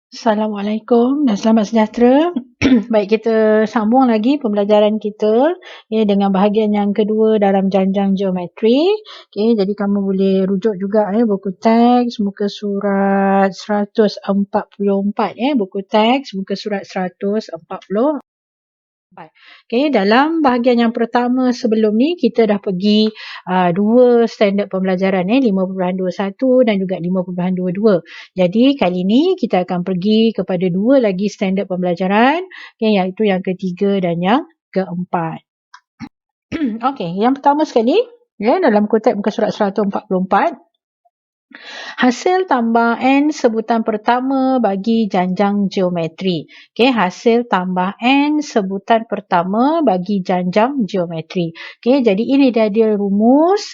Assalamualaikum dan selamat sejahtera. Baik, kita sambung lagi pembelajaran kita dengan bahagian yang kedua dalam janjang geometri. Jadi kamu boleh rujuk juga buku teks muka surat 144 buku teks muka surat 144. Dalam bahagian yang pertama sebelum ni kita dah pergi dua standard pembelajaran 5.21 dan juga 5.22. Jadi kali ni kita akan pergi kepada dua lagi standard pembelajaran iaitu yang ketiga dan yang keempat. Yang pertama sekali dalam kotak muka surat 144. Hasil tambah N sebutan pertama bagi janjang geometri. Hasil tambah N sebutan pertama bagi janjang geometri. Jadi ini dia rumus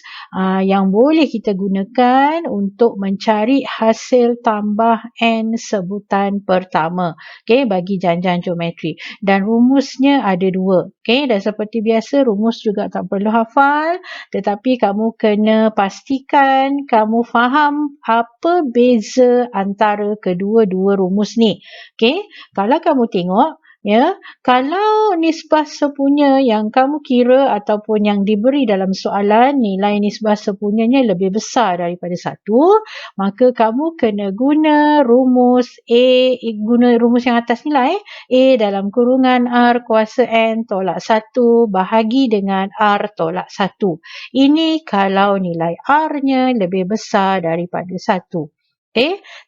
yang boleh kita gunakan untuk mencari hasil tambah N sebutan pertama bagi janjang geometri. Dan rumusnya ada dua. Dan seperti biasa rumus juga tak perlu hafal, tetapi kamu kena pastikan kamu faham apa beza antara kedua-dua rumus ni. Kalau kamu tengok, kalau nisbah sepunya yang kamu kira ataupun yang diberi dalam soalan nilai nisbah sepunyanya lebih besar daripada 1, maka kamu kena guna rumus yang atas nilai A dalam kurungan R kuasa N tolak 1 bahagi dengan R tolak 1. Ini kalau nilai R-nya lebih besar daripada 1.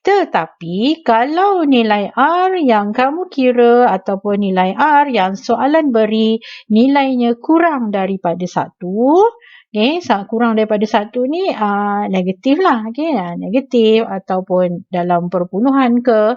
Tetapi kalau nilai R yang kamu kira ataupun nilai R yang soalan beri nilainya kurang daripada 1, kurang daripada 1 ni negatif lah, negatif ataupun dalam perpuluhan ke.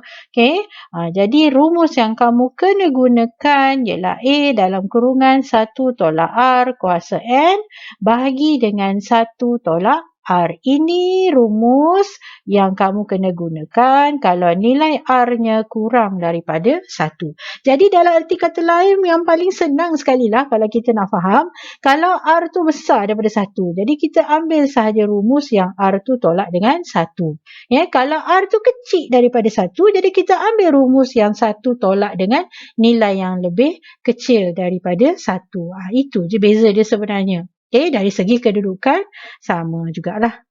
Jadi rumus yang kamu kena gunakan ialah A dalam kurungan 1 tolak R kuasa N bahagi dengan 1 tolak R. Ini rumus yang kamu kena gunakan kalau nilai R-nya kurang daripada 1. Jadi dalam arti kata lain yang paling senang sekali lah kalau kita nak faham, kalau R tu besar daripada 1, jadi kita ambil sahaja rumus yang R tu tolak dengan 1. Kalau R tu kecil daripada 1, jadi kita ambil rumus yang 1 tolak dengan nilai yang lebih kecil daripada 1. Itu je beza dia sebenarnya. Dari segi kedudukan sama jugalah.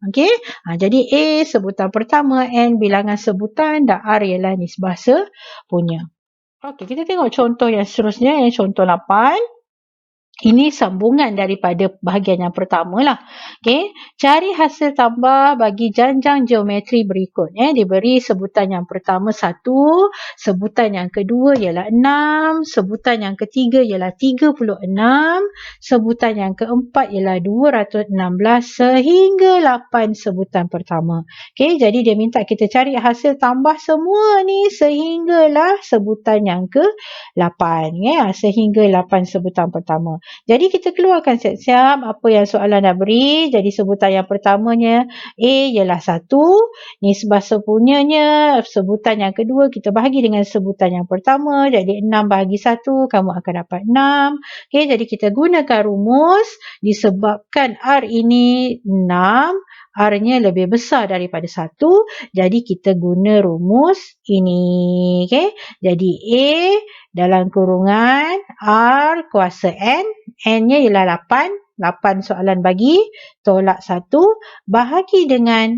Jadi A sebutan pertama, N bilangan sebutan dan R ialah nisbah sepunya. Kita tengok contoh yang seterusnya, contoh 8. Ini sambungan daripada bahagian yang pertama lah. Cari hasil tambah bagi janjang geometri berikut. Diberi sebutan yang pertama 1, sebutan yang kedua ialah 6, sebutan yang ketiga ialah 36, sebutan yang keempat ialah 216 sehingga 8 sebutan pertama. Jadi dia minta kita cari hasil tambah semua ni sehinggalah sebutan yang ke-8. Sehingga 8 sebutan pertama. Jadi kita keluarkan siap-siap apa yang soalan dah beri. Jadi sebutan yang pertamanya A ialah 1. Nisbah sepunyanya sebutan yang kedua kita bahagi dengan sebutan yang pertama. Jadi 6 bahagi 1 kamu akan dapat 6. Jadi kita gunakan rumus disebabkan R ini 6. R-nya lebih besar daripada 1. Jadi kita guna rumus ini. Jadi A dalam kurungan R kuasa N. N-nya ialah 8. 8 soalan bagi. Tolak 1. Bahagi dengan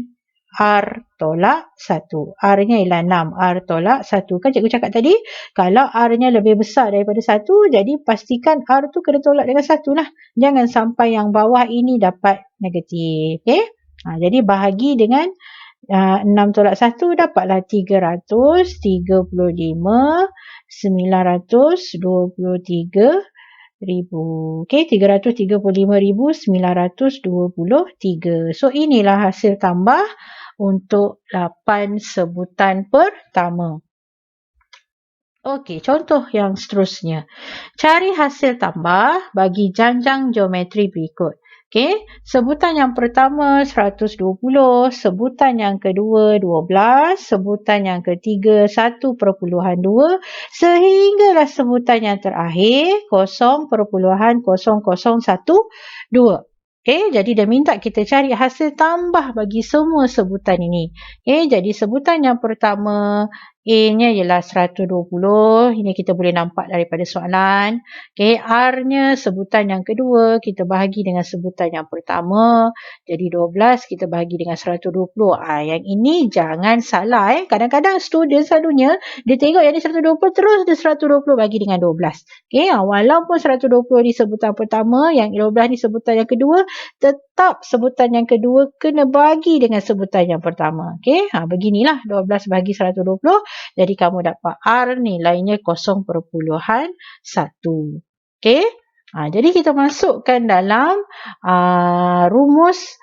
R tolak 1. R-nya ialah 6. R tolak 1. Kan cikgu cakap tadi, kalau R-nya lebih besar daripada 1, jadi pastikan R tu kena tolak dengan 1 lah. Jangan sampai yang bawah ini dapat negatif. Jadi bahagi dengan 6 tolak 1 dapatlah 335 923,000. 335,923. So inilah hasil tambah untuk 8 sebutan pertama. Contoh yang seterusnya. Cari hasil tambah bagi janjang geometri berikut. Sebutan yang pertama 120, sebutan yang kedua 12, sebutan yang ketiga 1.2, sehinggalah sebutan yang terakhir 0.0012. Jadi dia minta kita cari hasil tambah bagi semua sebutan ini. Jadi sebutan yang pertama A-nya ialah 120. Ini kita boleh nampak daripada soalan. Okay, R-nya sebutan yang kedua, kita bahagi dengan sebutan yang pertama. Jadi 12 kita bahagi dengan 120. Yang ini jangan salah. Kadang-kadang student selalunya, dia tengok yang ni 120, terus dia 120 bagi dengan 12. Okay, walaupun 120 ni sebutan pertama, yang 12 ni sebutan yang kedua, tetap sebutan yang kedua kena bagi dengan sebutan yang pertama. Okay, beginilah 12 bagi 120. Jadi kamu dapat R nilainya 0.1. Okey. Jadi kita masukkan dalam rumus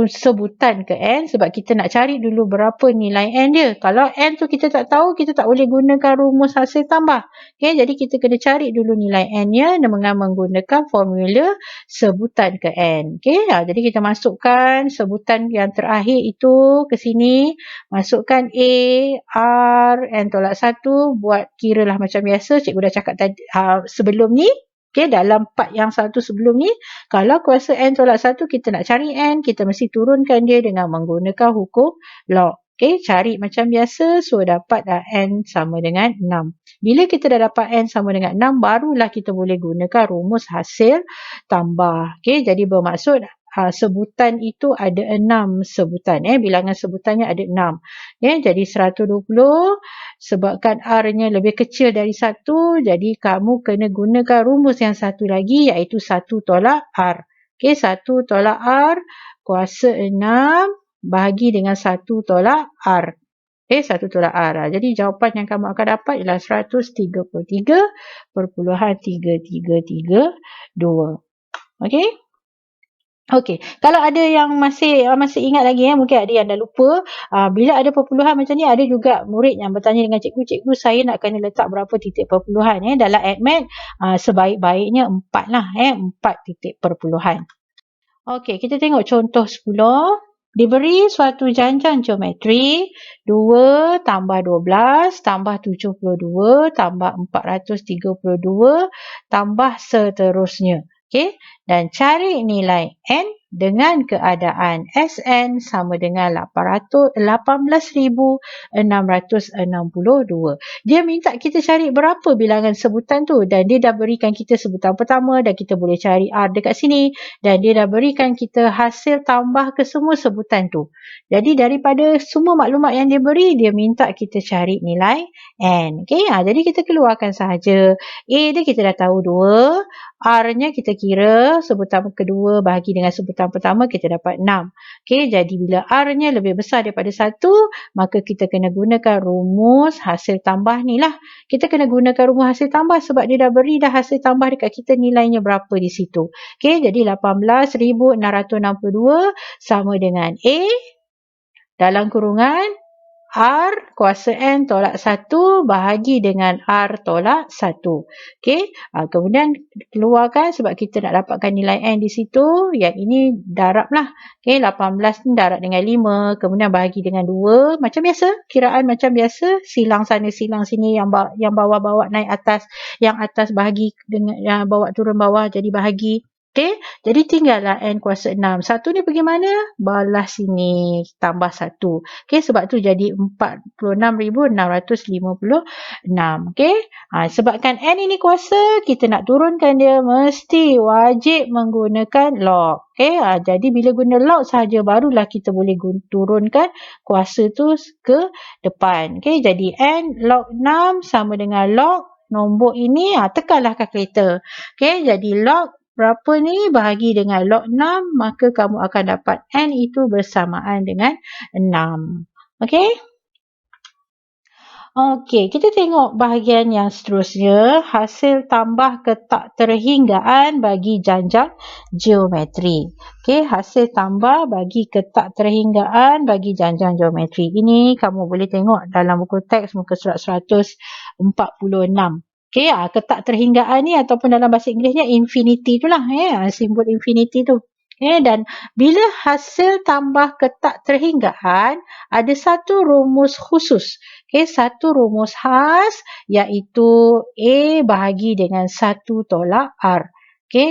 sebutan ke N, sebab kita nak cari dulu berapa nilai N dia. Kalau N tu kita tak tahu, kita tak boleh gunakan rumus hasil tambah. Okay, jadi kita kena cari dulu nilai N-nya dengan menggunakan formula sebutan ke N. Okay, jadi kita masukkan sebutan yang terakhir itu ke sini. Masukkan A, R, N tolak 1. Buat kira lah macam biasa. Cikgu dah cakap tadi sebelum ni. Okay, dalam part yang satu sebelum ni, kalau kuasa N tolak 1, kita nak cari N, kita mesti turunkan dia dengan menggunakan hukum log. Okay, cari macam biasa, so dapat dah N sama dengan 6. Bila kita dah dapat N sama dengan 6, barulah kita boleh gunakan rumus hasil tambah. Okay, jadi bermaksud sebutan itu ada 6 sebutan. Bilangan sebutannya ada 6. Jadi 120, sebabkan R-nya lebih kecil dari 1, jadi kamu kena gunakan rumus yang satu lagi, iaitu 1 tolak R. 1 tolak R kuasa 6 bahagi dengan 1 tolak R. 1 tolak R. Jadi jawapan yang kamu akan dapat ialah 133.3332. Okey. Okey, kalau ada yang masih ingat lagi, mungkin ada yang dah lupa, bila ada perpuluhan macam ni, ada juga murid yang bertanya dengan cikgu, saya nak kena letak berapa titik perpuluhan. Dalam ADMAT, sebaik-baiknya 4 lah, 4 titik perpuluhan. Okey, kita tengok contoh 10. Diberi suatu janjang geometri 2 tambah 12 tambah 72 tambah 432 tambah seterusnya. Okey, dan cari nilai N dengan keadaan Sn sama dengan 18,662. Dia minta kita cari berapa bilangan sebutan tu, dan dia dah berikan kita sebutan pertama, dan kita boleh cari R dekat sini, dan dia dah berikan kita hasil tambah ke semua sebutan tu. Jadi daripada semua maklumat yang dia beri, dia minta kita cari nilai N. Okey, jadi kita keluarkan sahaja. A dia kita dah tahu 2, R-nya kita kira sebutan kedua bahagi dengan sebutan pertama, kita dapat 6. Okey, jadi bila R-nya lebih besar daripada 1, maka kita kena gunakan rumus hasil tambah ni lah. Kita kena gunakan rumus hasil tambah sebab dia dah beri dah hasil tambah dekat kita, nilainya berapa di situ. Okey, jadi 18,662 sama dengan A dalam kurungan R kuasa N tolak 1 bahagi dengan R tolak 1. Okey, kemudian keluarkan sebab kita nak dapatkan nilai N di situ. Yang ini darab lah. Okey, 18 ni darab dengan 5, kemudian bahagi dengan 2. Macam biasa, kiraan macam biasa, silang sana silang sini, yang bawah bawa naik atas, yang atas bahagi dengan yang bawah turun bawah, jadi bahagi. Okey, jadi tinggallah N kuasa 6. 1 ni pergi mana? Balas sini, tambah 1. Okey, sebab tu jadi 46,656. Okey, sebabkan N ini kuasa, kita nak turunkan dia mesti wajib menggunakan log. Okey, jadi bila guna log sahaja barulah kita boleh turunkan kuasa tu ke depan. Okey, jadi N log 6 sama dengan log nombor ini, tekanlah kalkulator. Okey, jadi log berapa ni bahagi dengan log 6, maka kamu akan dapat N itu bersamaan dengan 6. Okey? Okey, kita tengok bahagian yang seterusnya, hasil tambah ketak terhinggaan bagi janjang geometri. Okey, hasil tambah bagi ketak terhinggaan bagi janjang geometri. Ini kamu boleh tengok dalam buku teks muka surat 146. Okey, ketak terhinggaan ni ataupun dalam bahasa Inggerisnya infinity tu lah, simbol infinity tu. Dan bila hasil tambah ketak terhinggaan, ada satu rumus khusus. Satu rumus khas, iaitu A bahagi dengan 1 tolak R.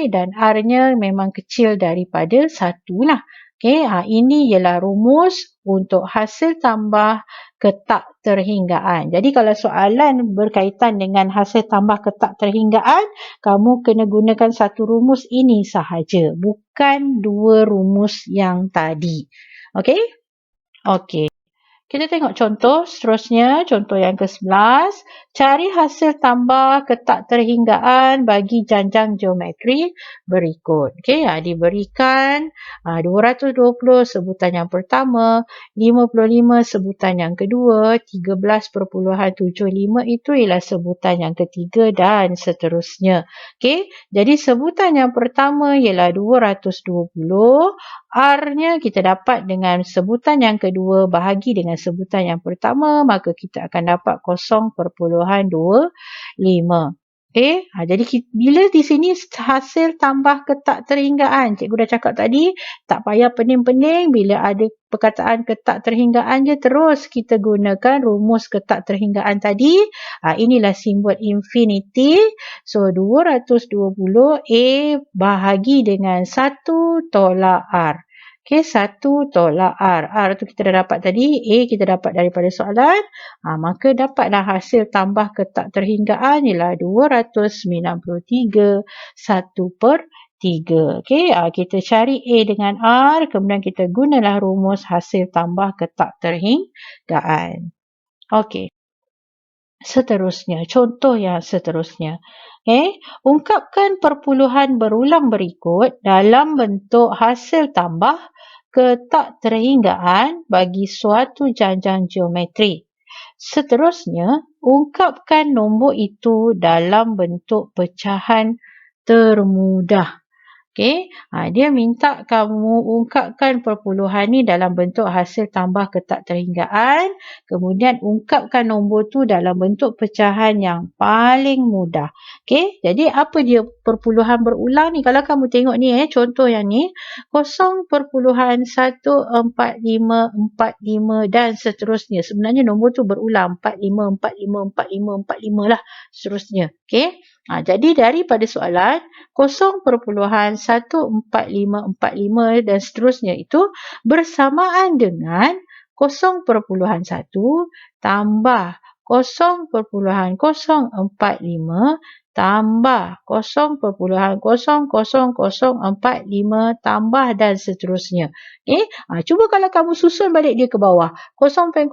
Dan R-nya memang kecil daripada 1 lah. Okey, ini ialah rumus untuk hasil tambah ketak terhinggaan. Jadi kalau soalan berkaitan dengan hasil tambah ketak terhinggaan, kamu kena gunakan satu rumus ini sahaja, bukan dua rumus yang tadi. Okey? Okey. Kita tengok contoh seterusnya, contoh yang ke-11. Cari hasil tambah ketak terhinggaan bagi janjang geometri berikut. Okey, diberikan 220 sebutan yang pertama, 55 sebutan yang kedua, 13.75 itu ialah sebutan yang ketiga dan seterusnya. Okey, jadi sebutan yang pertama ialah 220. R-nya kita dapat dengan sebutan yang kedua bahagi dengan sebutan yang pertama, maka kita akan dapat 0.25. Okey, jadi bila di sini hasil tambah ketak terhinggaan, cikgu dah cakap tadi, tak payah pening-pening, bila ada perkataan ketak terhinggaan je terus kita gunakan rumus ketak terhinggaan tadi. Inilah simbol infinity. So 220 A bahagi dengan 1 tolak R. Okey, 1 tolak R. R tu kita dah dapat tadi, A kita dapat daripada soalan. Maka dapatlah hasil tambah ketak terhinggaan ialah 293 1/3. Okey, kita cari A dengan R, kemudian kita gunalah rumus hasil tambah ketak terhinggaan. Okey. Seterusnya, contoh yang seterusnya. Ungkapkan perpuluhan berulang berikut dalam bentuk hasil tambah ketak terhinggaan bagi suatu janjang geometri. Seterusnya, ungkapkan nombor itu dalam bentuk pecahan termudah. Okey, dia minta kamu ungkapkan perpuluhan ni dalam bentuk hasil tambah ketak terhinggaan, kemudian ungkapkan nombor tu dalam bentuk pecahan yang paling mudah. Okey, jadi apa dia perpuluhan berulang ni? Kalau kamu tengok ni contoh yang ni, 0.145545 dan seterusnya. Sebenarnya nombor tu berulang 45454545 lah seterusnya. Okey. Jadi daripada soalan 0.145545 dan seterusnya itu bersamaan dengan 0.1 tambah 0.045 tambah 0.00045 tambah dan seterusnya. Cuba kalau kamu susun balik dia ke bawah. 0.045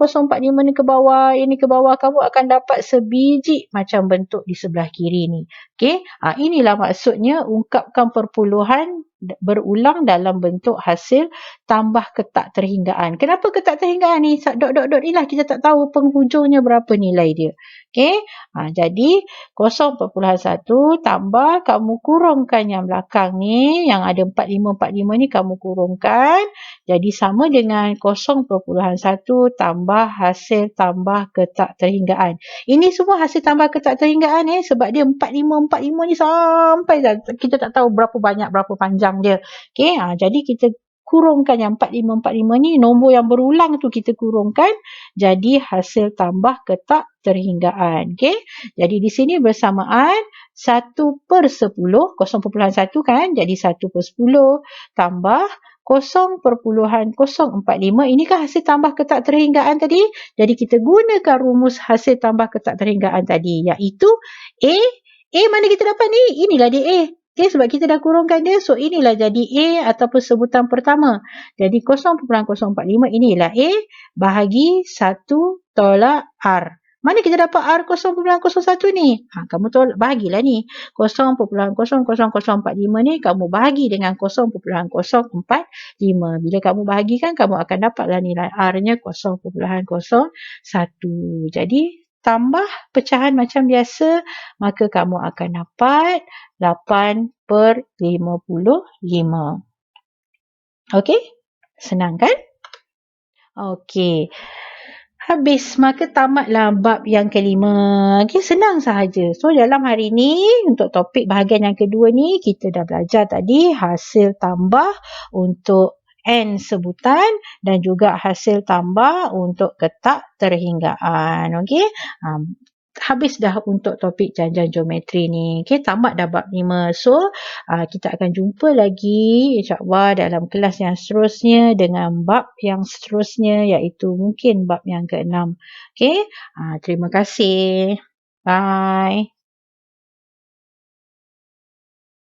ni ke bawah, ini ke bawah, kamu akan dapat sebiji macam bentuk di sebelah kiri ni. Inilah maksudnya ungkapkan perpuluhan berulang dalam bentuk hasil tambah ketak terhinggaan. Kenapa ketak terhinggaan ni? Dot ni lah kita tak tahu penghujungnya berapa nilai dia. Jadi 0.1 tambah kamu kurungkan yang belakang ni, yang ada 4545 ni kamu kurungkan. Jadi sama dengan 0.1 tambah hasil tambah ketak terhinggaan. Ini semua hasil tambah ketak terhinggaan sebab dia 4545 ni sampai kita tak tahu berapa banyak, berapa panjang dia. Jadi kita kurungkan yang 4545 ni, nombor yang berulang tu kita kurungkan jadi hasil tambah ketak terhinggaan. Jadi di sini bersamaan 1/10, 0.1 kan, jadi 1/10 tambah 0.045. Ini kan hasil tambah ketak terhinggaan tadi. Jadi kita gunakan rumus hasil tambah ketak terhinggaan tadi, iaitu A. A mana kita dapat ni? Inilah dia A. Sebab kita dah kurungkan dia. So inilah jadi A ataupun sebutan pertama. Jadi 0.045 inilah A bahagi 1 tolak R. Mana kita dapat R 0.01 ni? Kamu tolak, bahagilah ni. 0.00045 ni kamu bahagi dengan 0.045. Bila kamu bahagikan, kamu akan dapatlah nilai R-nya 0.01. Jadi tambah pecahan macam biasa, maka kamu akan dapat 8/55. Okey? Senang kan? Okey. Habis, maka tamatlah bab yang kelima. Senang sahaja. So dalam hari ni, untuk topik bahagian yang kedua ni, kita dah belajar tadi hasil tambah untuk N sebutan dan juga hasil tambah untuk ketak terhinggaan. Okey? habis dah untuk topik janjian geometri ni. Okay, tamat dah bab 5. So, kita akan jumpa lagi insyaAllah dalam kelas yang seterusnya dengan bab yang seterusnya iaitu mungkin bab yang ke-6. Okay, terima kasih. Bye.